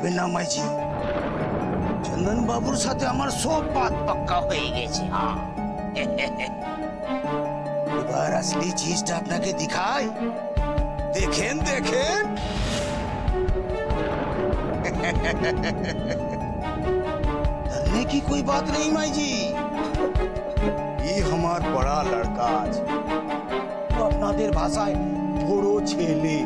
যাবে না মাইজি। চন্দন বাবুর সাথে আমার সব বাত পাক্কা হয়ে গেছে। হ্যাঁ, এবার আসলি চিজটা আপনাকে দিখাই। দেখেন দেখেন। डरने की कोई बात नहीं माई जी, ये हमार बड़ा लड़का আছে, তো আপনাদের ভাষায় বড় ছেলে।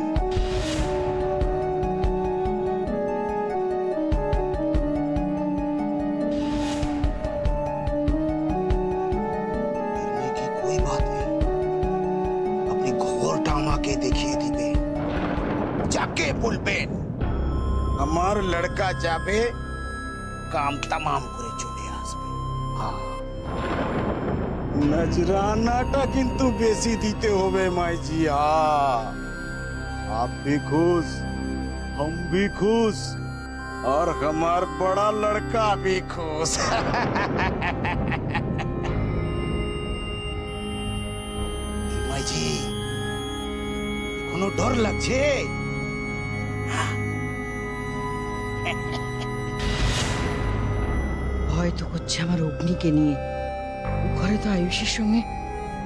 डरने की कोई बात नहीं, আপনি ঘরটা আমাকে দেখিয়ে দিবেন, যাকে বলবেন আমার লড়কা যাবে, কাম तमाम করে চলে আসবে। नजरानाटा किंतु बेसी दीते होवे माई जी। आप भी खुश, हम भी खुश, और हमार बड़ा लड़का भी खुश। माई जी कोनो डर লাগছে? ভয় তো করছে আমার অগ্নিকে নিয়ে। ঘরে তো আয়ুষের সঙ্গে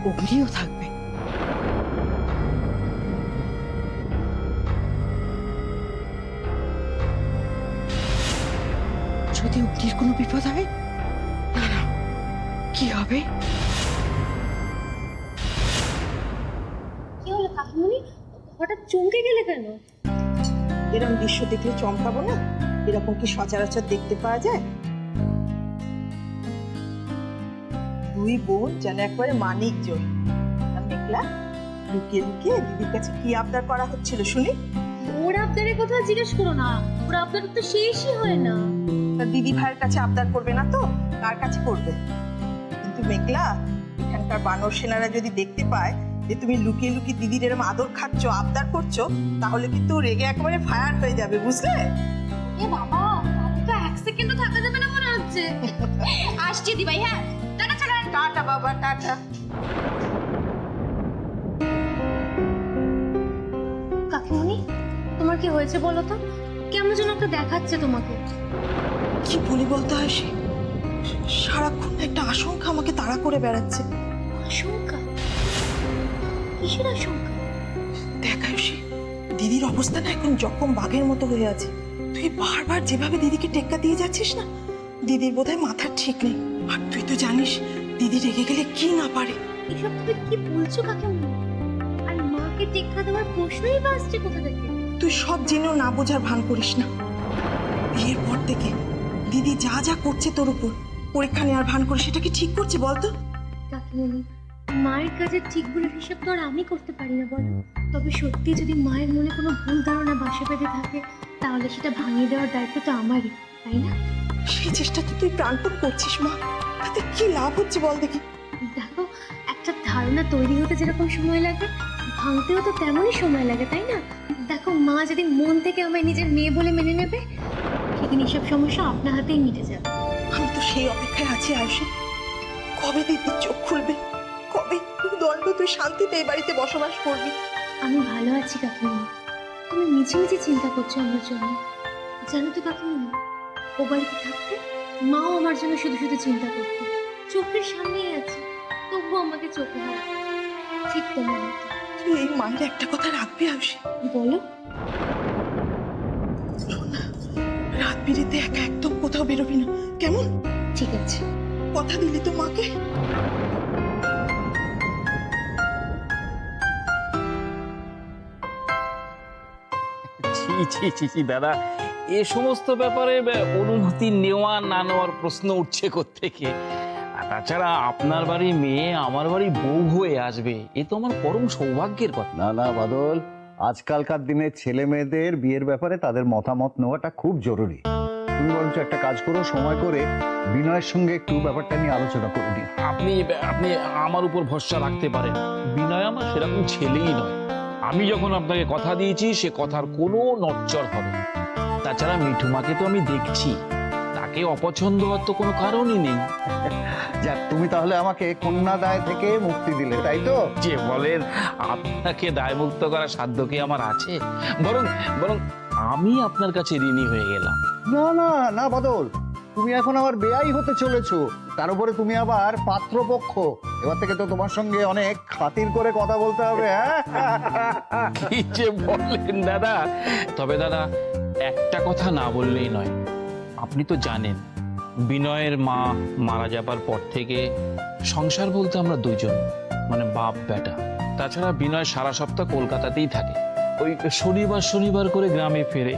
অগ্নিও থাকবে। যদি অগ্নির কোনো বিপদ হয়, না না, কি হবে? কি হলো কাকিমণি, হঠাৎ চমকে গেলে কেন? এরকম দৃশ্য দেখলে চমকাবো না? এরকম কি সচরাচর দেখতে পাওয়া যায়? দুই বোন যেন একবারে মানিক জয়। আর মেঘলা লুকিয়ে লুকিয়ে দিদির কাছে কি আবদার করা হচ্ছিল শুনি? ওর আবদারের কথা জিজ্ঞেস করো না, ওর আবদার তো শেষই হয় না। তার দিদি ভাইয়ের কাছে আবদার করবে না তো কার কাছে করবে? কিন্তু মেঘলা, এখানকার বানর সেনারা যদি দেখতে পায় যে তুমি লুকিয়ে লুকিয়ে দিদির এরকম আদর খাচ্ছ, আবদার করছো, তাহলে কিন্তু রেগে একেবারে ফায়ার হয়ে যাবে, বুঝলে? এ বাবা, তো এক সেকেন্ডও থাকা যাবে না মনে হচ্ছে। আসছি দি ভাই। হ্যাঁ, টাটা টাটা। টাটা বাবা, টাটা। কাকিমণি, তোমার কি হয়েছে বলো তো? কেমন যেন একটা দেখাচ্ছে তোমাকে। কি বলি বলতে হয়, সে সারাক্ষণ একটা আশঙ্কা আমাকে তাড়া করে বেড়াচ্ছে। আশঙ্কা? কিসের আশঙ্কা? দেখায় সে দিদির অবস্থা না এখন জখম বাঘের মতো হয়ে আছে। তুই বারবার যেভাবে দিদিকে টেক্কা দিয়ে যাচ্ছিস না, দিদির বোধহয় মাথার ঠিক নেই। আর তুই তো জানিস দিদি রেগে গেলে কি না পারে। এসব তুমি কি বলছো কাকিমণি? আর মাকে টেক্কা দেওয়ার প্রশ্নই বা আসছে কোথা থেকে? তুই সব জেনেও না বোঝার ভান করিস না। বিয়ের পর থেকে দিদি যা যা করছে তোর উপর, পরীক্ষা নেওয়ার ভান করে, সেটা কি ঠিক করছে বলতো? কাকিমণি, মায়ের কাজের ঠিক ভুলের হিসাব তো আর আমি করতে পারি না বলো। তবে সত্যি যদি মায়ের মনে কোনো ভুল ধারণা বাসা বেঁধে থাকে, তাহলে সেটা ভাঙিয়ে দেওয়ার দায়িত্ব তো আমারই, তাই না? সেই চেষ্টা তো তুই প্রাণপণ করছিস মা, তাতে কি লাভ হচ্ছে বল দেখি? দেখো, একটা ধারণা তৈরি হতে যেরকম সময় লাগে, ভাঙতেও তো তেমনই সময় লাগে, তাই না? দেখো, মা যদি মন থেকে আমায় নিজের মেয়ে বলে মেনে নেবে, সেদিন এসব সমস্যা আপনার হাতেই মিটে যাবে। আমি তো সেই অপেক্ষায় আছি আয়ুষে। কবে দিদির চোখ খুলবে, কবে দণ্ড তুই শান্তিতে এই বাড়িতে বসবাস করবি? আমি ভালো আছি কাকিমণি, তুমি মিছে মিছে চিন্তা করছো আমার জন্য। জানো তো কাকিমণি, ও বাড়িতে থাকতে মাও আমার জন্য শুধু শুধু চিন্তা করতো। চোখের সামনেই আছে, তবুও আমাকে চোখে হয়। ঠিক তোমার মতো। তুই এই মায়ের একটা কথা রাখবি আয়ুষে? বলো। শোন না, রাত বিরেতে একা একদম কোথাও বেরোবি না, কেমন? ঠিক আছে। কথা দিলি তো মাকে? ছি ছি ছি ছি দাদা, এ সমস্ত ব্যাপারে অনুমতি নেওয়া না নেওয়ার প্রশ্ন উঠছে কোত্থেকে? আর তাছাড়া আপনার বাড়ি মেয়ে আমার বাড়ি বউ হয়ে আসবে, এ তো আমার পরম সৌভাগ্যের কথা। না না বাদল, আজকালকার দিনে ছেলে মেয়েদের বিয়ের ব্যাপারে তাদের মতামত নেওয়াটা খুব জরুরি। তুমি বরঞ্চ একটা কাজ করো, সময় করে বিনয়ের সঙ্গে একটু ব্যাপারটা নিয়ে আলোচনা করে দিও। আপনি আপনি আমার উপর ভরসা রাখতে পারেন, বিনয় আমার সেরকম ছেলেই নয়। আমি যখন আপনাকে কথা দিয়েছি, সে কথার কোনো নড়চড় হবে না। তাছাড়া মিঠুমাকে তো আমি দেখছি, তাকে অপছন্দ হওয়ার তো কোনো কারণই নেই। যাক, তুমি তাহলে আমাকে কন্যা দায় থেকে মুক্তি দিলে, তাই তো? যে বলেন, আপনাকে দায়মুক্ত করার সাধ্য কি আমার আছে? বরং বরং আমি আপনার কাছে ঋণী হয়ে গেলাম। না না না বাদল, তুমি এখন আবার বেয়াই হতে চলেছো। তার উপরে তুমি আবার পাত্রপক্ষ। এবার থেকে তো তোমার সঙ্গে অনেক খাতির করে কথা বলতে হবে। হ্যাঁ কি যে বলেন দাদা। তবে দাদা, একটা কথা না বললেই নয়। আপনি তো জানেন বিনয়ের মা মারা যাবার পর থেকে সংসার বলতে আমরা দুজন, মানে বাপ বেটা। তাছাড়া বিনয় সারা সপ্তাহ কলকাতাতেই থাকে, ওই শনিবার শনিবার করে গ্রামে ফেরে।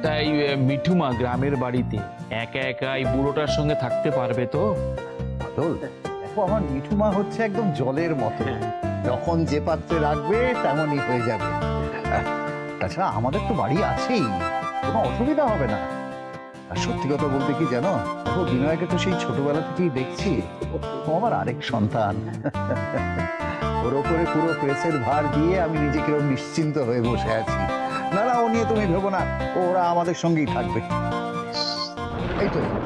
তাই মিঠুমা গ্রামের বাড়িতে একা একা এই বুড়োটার সঙ্গে থাকতে পারবে তো? বাদল, দেখো আমার মিঠুমা হচ্ছে একদম জলের মতো, যখন যে পাত্রে রাখবে তেমনই হয়ে যাবে। তাছাড়া আমাদের তো বাড়ি আছেই, কোনো অসুবিধা হবে না। আর সত্যি কথা বলতে কি জানো, দেখো বিনয়কে তো সেই ছোটবেলা থেকেই দেখছি, ও আমার আরেক সন্তান। ওর ওপরে পুরো প্রেসের ভার দিয়ে আমি নিজে কিরকম নিশ্চিন্ত হয়ে বসে আছি। না না, ও নিয়ে তুমি ভেবো না, ওরা আমাদের সঙ্গেই থাকবে।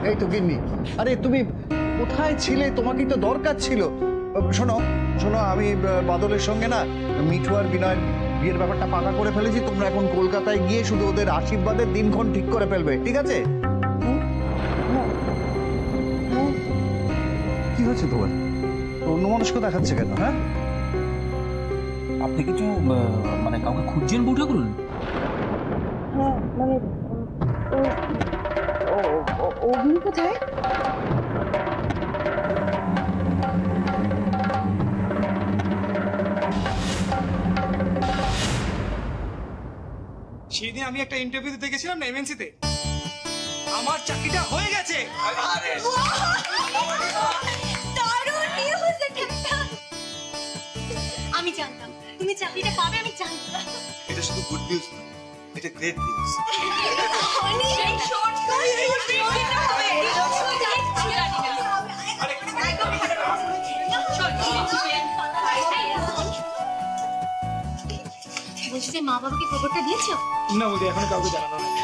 এই তো গিন্নি, আরে তুমি কোথায় ছিলে? তোমাকেই তো দরকার ছিল। শোনো শোনো, আমি বাদলের সঙ্গে না মিঠু আর বিনয়ের বিয়ের ব্যাপারটা পাকা করে ফেলেছি। তোমরা এখন কলকাতায় গিয়ে শুধু ওদের আশীর্বাদের দিনক্ষণ ঠিক করে ফেলবে, ঠিক আছে? কি হচ্ছে তোমার? অন্যমনস্ক দেখাচ্ছে কেন? হ্যাঁ, আপনি কিছু মানে কাউকে খুঁজছেন বউ ঠাকুরন? হ্যাঁ মানে অগ্নি কোথায়? সেদিন আমি একটা ইন্টারভিউ দিতে গেছিলাম না এমএনসিতে, আমার চাকরিটা হয়ে গেছে। আমি জানতাম তুমি চাকরিটা পাবে, আমি জানতাম। এটা শুধু গুড নিউজ না, এটা গ্রেট নিউজ। বলছি যে মা বাবাকে খবরটা দিয়েছো? না বৌদি, এখনো কাউকে জানানো হয়নি।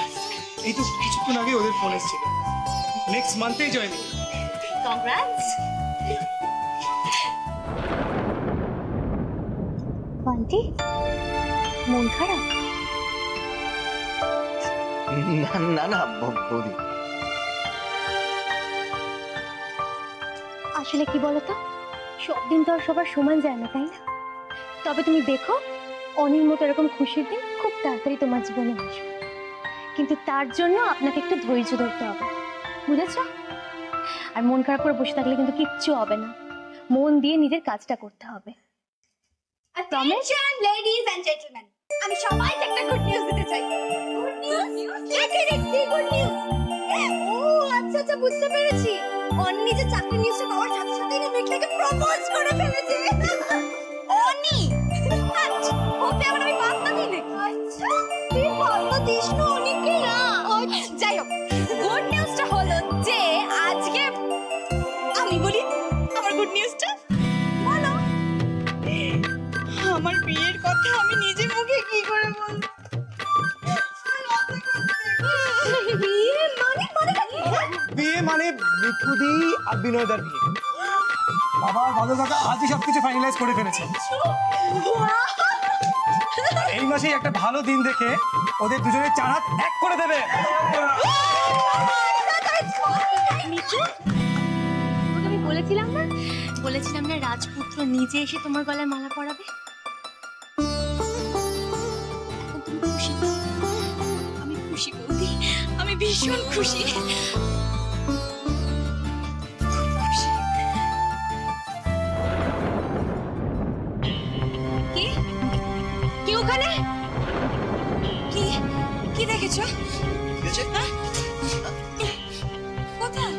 এই তো কিছুক্ষণ আগে ওদের ফোন এসেছিল, নেক্সট মান্থেই জয়েনিং। কংগ্রাটস। বান্টি, মন খারাপ? না না বৌদি, আসলে কি বলতো, সব দিন তো আর সবার সমান যায় না, তাই না? তবে তুমি দেখো, অনির মতো এরকম খুশির দিন খুব তাড়াতাড়ি তোমার জীবনে আসবে। কিন্তু তার জন্য আপনাকে একটু ধৈর্য ধরতে হবে, বুঝেছ? আর মন খারাপ করে বসে থাকলে কিন্তু কিচ্ছু হবে না, মন দিয়ে নিজের কাজটা করতে হবে। Attention ladies and gentlemen, আমি সবাইকে একটা গুড নিউজ দিতে চাই। Good news? একে দেখছি গুড নিউজ। ও আচ্ছা আচ্ছা, বুঝতে পেরেছি। অনি যে চাকরি নিউজটা পাওয়ার সাথে সাথে মেঘলাকে প্রপোজ করে ফেলেছে। অনি? আচ্ছা, ওকে আবার আমি পাত্তা দিই নাকি? আচ্ছা, তুই পাত্তা দিস না অনিকে? না। যাই হোক, গুড নিউজটা হলো যে আজকে আমি বলি আমার গুড নিউজটা। বলো। আমার বিয়ের কথা আমি নিজে মুখে কি করে বলবো? বিয়ে মানে বিয়ে মানে মিঠুদি আর বিনয়দার বিয়ে। বাবা বাদল কাকা আজই সবকিছু ফাইনালাইজ করে ফেলেছে। এই মাসেই একটা ভালো দিন দেখে ওদের দুজনের চার হাত এক করে দেবে। আমি বলেছিলাম না রাজপুত্র নিজে এসে তোমার গলায় মালা পরাবে। এখন তুমি খুশি তো? আমি খুশি বৌদি, আমি ভীষণ খুশি। কি ওখানে? কি দেখেছো? হ্যাঁ? কোথায়?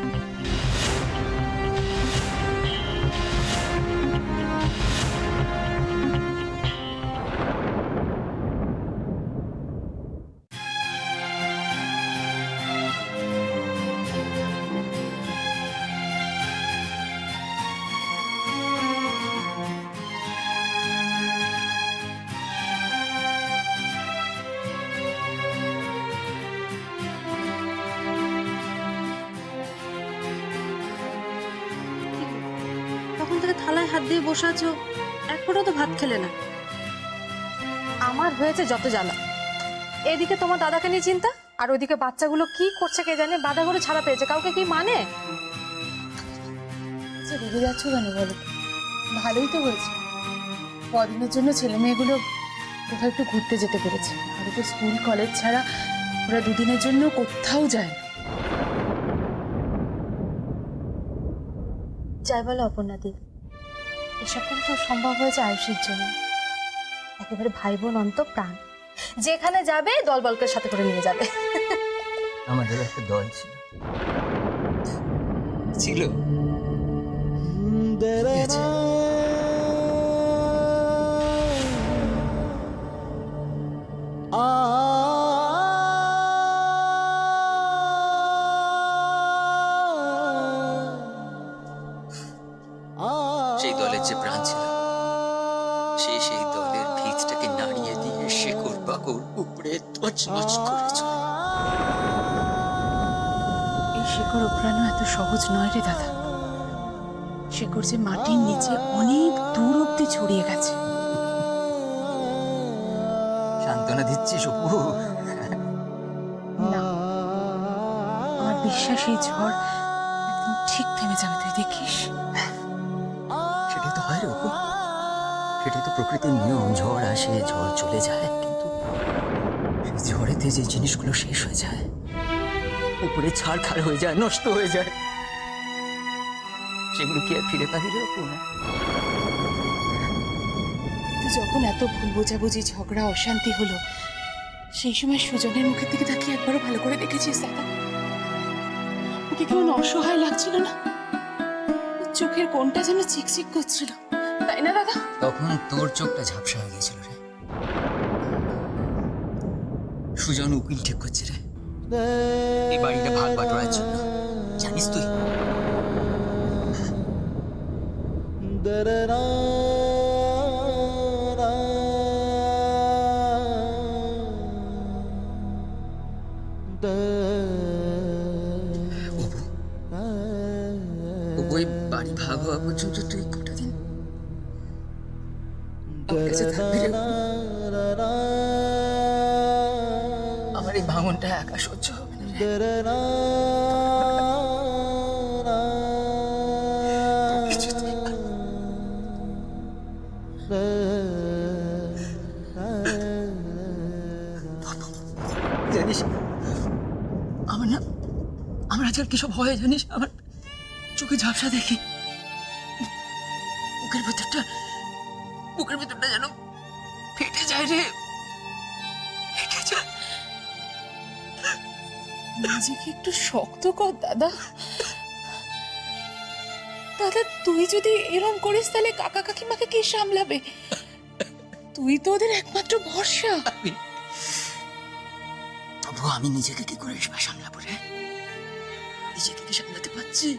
তখন থেকে থালায় হাত দিয়ে বসে আছো, এক ফোঁটাও তো ভাত খেলে না। আমার হয়েছে যত জ্বালা। এদিকে তোমার দাদাকে নিয়ে চিন্তা, আর ওইদিকে বাচ্চাগুলো কি করছে কে জানে, বাধা করে ছাড়া পেয়েছে, কাউকে কি মানে? আচ্ছা রেগে যাচ্ছ কেন বলো? ভালোই তো হয়েছে, কদিনের জন্য ছেলে মেয়েগুলো কোথাও একটু ঘুরতে যেতে পেরেছে। আর তো স্কুল কলেজ ছাড়া ওরা দুদিনের জন্য কোথাও যায় না। যাই বলো অপর্ণাদি, এসব কিন্তু সম্ভব হয়েছে আয়ুষের জন্য। একেবারে ভাই বোন অন্ত প্রাণ, যেখানে যাবে দলবলকে সাথে করে নিয়ে যাবে। আমাদের একটা দল ছিল ছিল কি আছে? সেই দলের যে প্রাণ ছিল, সেই দলের ভিতটাকে নাড়িয়ে দিয়ে শেকড় বাকড় উপড়ে তছনছ করে চলে। এই শেকড় উপড়ানো এত সহজ নয় রে দাদা। শেকড় যে মাটির নিচে অনেক দূর অব্দি ছড়িয়ে গেছে। সান্ত্বনা দিচ্ছিস অপু? না, আমার বিশ্বাস এই ঝড় একদিন ঠিক থেমে যাবে, তুই দেখিস। সেটাই তো হয় রে অপু, সেটাই তো প্রকৃতির নিয়ম। ঝড় আসে, ঝড় চলে যায়, কিন্তু সেই ঝড়েতে যে জিনিসগুলো শেষ হয়ে যায়, উপরে ছাড়খাড় হয়ে যায়, নষ্ট হয়ে যায়, সেগুলো কি আর ফিরে পাবি রে অপু? তুই যখন এত ভুল বোঝাবুঝি, ঝগড়া, অশান্তি হলো, সেই সময় সুজনের মুখের দিকে তাকিয়ে একবারও ভালো করে দেখেছিস দাদা? ওকে কেমন অসহায় লাগছিল না? ওর চোখের কোনটা যেন চিকচিক করছিল, তাই না দাদা? তখন তোর চোখটা ঝাপসা হয়ে গেছিল রে। সুজন উকিল ঠিক করছে রে এই বাড়িটা ভাগ বাটোয়ার জন্য, জানিস তুই? ওই বাড়ি ভাগ হওয়া পর্যন্ত তুই কটা দিন আমার কাছে থাকবি রে? আমার এই ভাঙনটা একা সহ্য হবে না রে। কিছুতেই না। জানিস আমার আজকাল কিসব হয় জানিস? আমার চোখে ঝাপসা দেখি, বুকের ভেতরটা যেন ফেটে যায় রে, ফেটে যায়। নিজেকে একটু শক্ত কর দাদা। দাদা তুই যদি এরম করিস তাহলে কাকা কাকিমাকে কে সামলাবে? তুই তো ওদের একমাত্র ভরসা। তবু আমি নিজেকে কি করে সামলাবো রে? নিজেকে কি সামলাতে পারছি?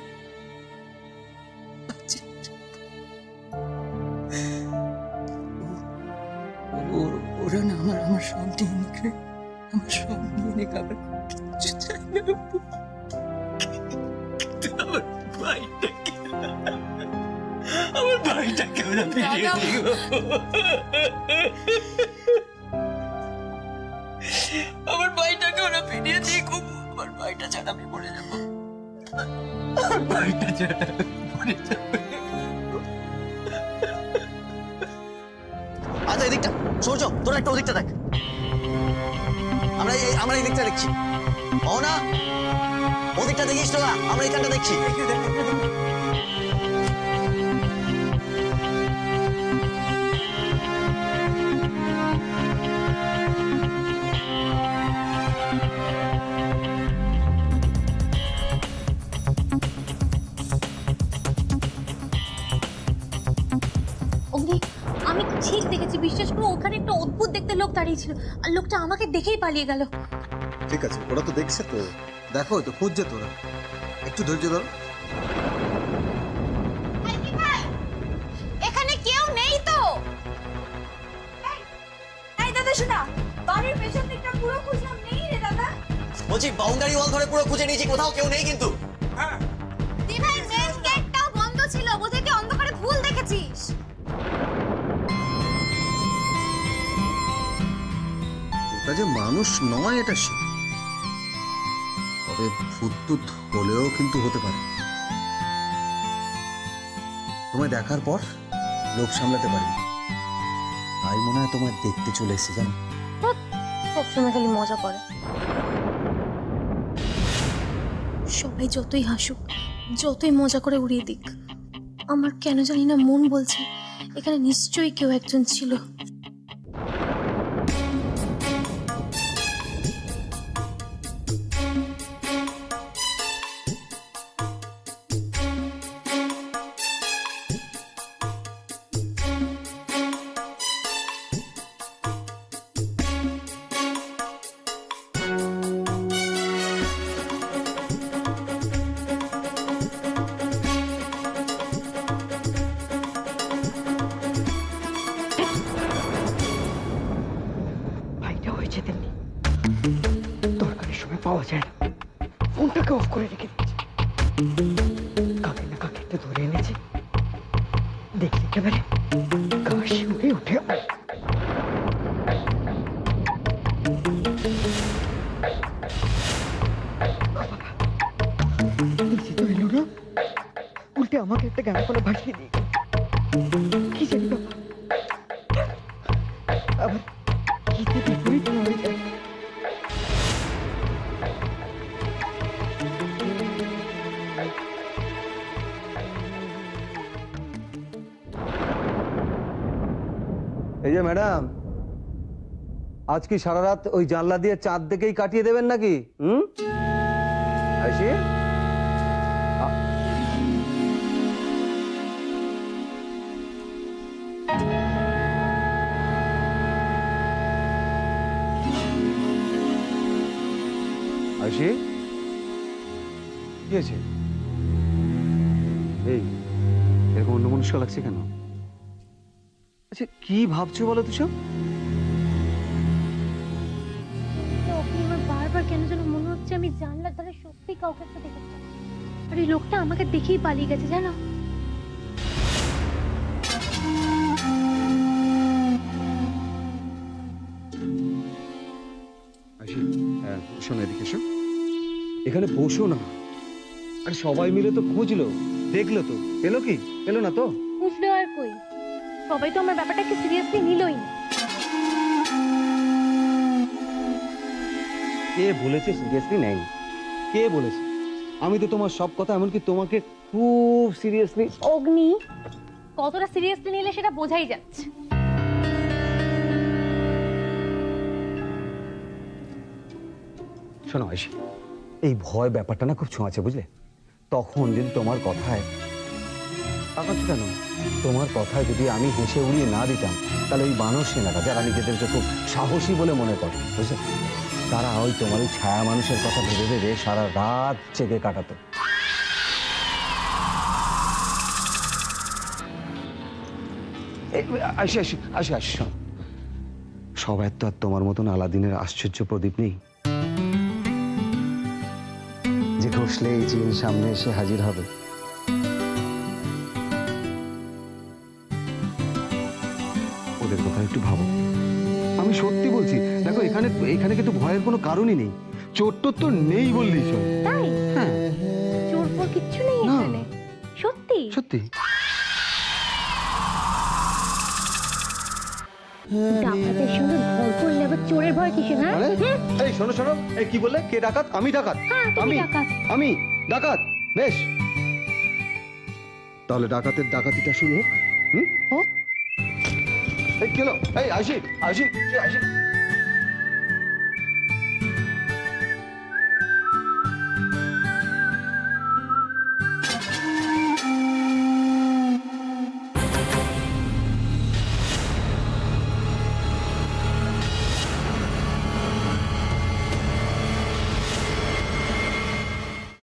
ওরা না আমার সব নিয়ে নিক রে, আমার সব নিয়ে নিক, আবার কিচ্ছু চাই না। আমার ভাইটাকে ওরা ফিরিয়ে দিও। আমার ভাইটাকে ওরা ফিরিয়ে দিক। আমার ভাইটা ছাড়া আমি মরে যাবো, আমার ভাইটা ছাড়া মরে যাবে। আচ্ছা এদিকটা সূর্য, তোরা একটা ওদিকটা দেখ, আমরা এই দিকটা দেখছি। ও না, ওদিকটা দেখিস তোরা, আমরা এইখানটা দেখছি। আমি ঠিক দেখেছি, বিশ্বাস করো, ওখানে একটা অদ্ভুত দেখতে লোক দাঁড়িয়ে ছিল, আর লোকটা আমাকে দেখেই পালিয়ে গেল। ঠিক আছে, ওরা তো দেখছে, তো দেখো তো খুঁজছে, তোরা একটু ধৈর্য ধরো। এখানে কেউ নেই তো? এই দাদা শোনা, বাড়ির পেছন দিকটা পুরো খুঁজলাম, নেই রে দাদা। বলছি বাউন্ডারি ওয়াল ধরে পুরো খুঁজে নিয়েছি, কোথাও কেউ নেই কিন্তু। দিভাই মেন গেটটাও বন্ধ ছিল, বোধহয় তুই অন্ধকারে ভুল দেখেছিস। ওটা যে মানুষ নয় এটা সে, তবে ভূত হলেও কিন্তু হতে পারে। তোমায় দেখার পর লোভ সামলাতে পারি, তাই মনে হয় তোমায় দেখতে চলে এসেছে জানো। সবসময় খালি মজা করে। সবাই যতই হাসুক, যতই মজা করে উড়িয়ে দিক, আমার কেন জানি না মন বলছে এখানে নিশ্চয়ই কেউ একজন ছিল। ভাইটা হয়েছে তেমনি, দরকারের সময় পাওয়া যায় না, ফোনটাকে অফ করে রেখে দিয়েছে। কাকে না কাকে একটা ধরে এনেছে, দেখলে একেবারে গা শিউরে উঠে। নিজে তো এলো না, উল্টে আমাকে একটা গান করে ভাসিয়ে দিয়ে গেল। কি জানি বাবা, আবার কিতে বিপরীত হয়ে যায়। এই যে ম্যাডাম, আজ কি সারা রাত ওই জানলা দিয়ে চাঁদ দেখেই কাটিয়ে দেবেন নাকি? আইসি আইসি কি আছে? এই এরকম অন্যমনস্ক লাগছে কেন? আচ্ছা কি ভাবছো বলো তো সব? আমার বারবার কেন যেন মনে হচ্ছে আমি জানলার ধারে সত্যি কাউকে একটা দেখেছি, আর এই লোকটা আমাকে দেখেই পালিয়ে গেছে জানো। শোনো এদিকে এসো, এখানে বসো না। আর সবাই মিলে তো খুঁজলো, দেখলো তো, পেলো কি? পেলো না তো? বুঝলো আর কই, সবাই তো আমার ব্যাপারটাকে সিরিয়াসলি নিলই না। কে বলেছে সিরিয়াসলি নেয়নি? কে বলেছে? আমি তো তোমার সব কথা, এমনকি তোমাকে খুব সিরিয়াসলি। অগ্নি কতটা সিরিয়াসলি নিলে সেটা বোঝাই যাচ্ছে। শোনো আইসি, এই ভয় ব্যাপারটা না খুব ছোঁয়াছে বুঝলে। তখন যদি তোমার কথায়, কেন তোমার কথায় যদি আমি হেসে উড়িয়ে না দিতাম, তাহলে ওই বানর সেনারা যারা নিজেদেরকে খুব সাহসী বলে মনে করে বুঝলে, তারা ওই তোমার ওই ছায়া মানুষের কথা ভেবে ভেবে সারা রাত জেগে কাটাতো। আসি আসি আসি আসি, সবাই তো আর তোমার মতন আলাদিনের আশ্চর্য প্রদীপ নেই যে ঘষলে এই জিন সামনে এসে হাজির হবে। ওদের কথা একটু ভাবো। আমি সত্যি বলছি, দেখো এখানে এখানে কিন্তু ভয়ের কোনো কারণই নেই। চোর টোর তো নেই বললেই চলে। তাই? চোর ফোর কিচ্ছু নেই এখানে? সত্যি সত্যি। ডাকাতের সঙ্গে ঘর করলে আবার চোরের ভয় কিসে? হ্যাঁ এই শোনো শোনো, এই কি বললে? কে ডাকাত? আমি ডাকাত? আমি আমি ডাকাত? বেশ, তাহলে ডাকাতের ডাকাতিটা শুরু হোক। এই কেলো, এই আসি আসি আসি।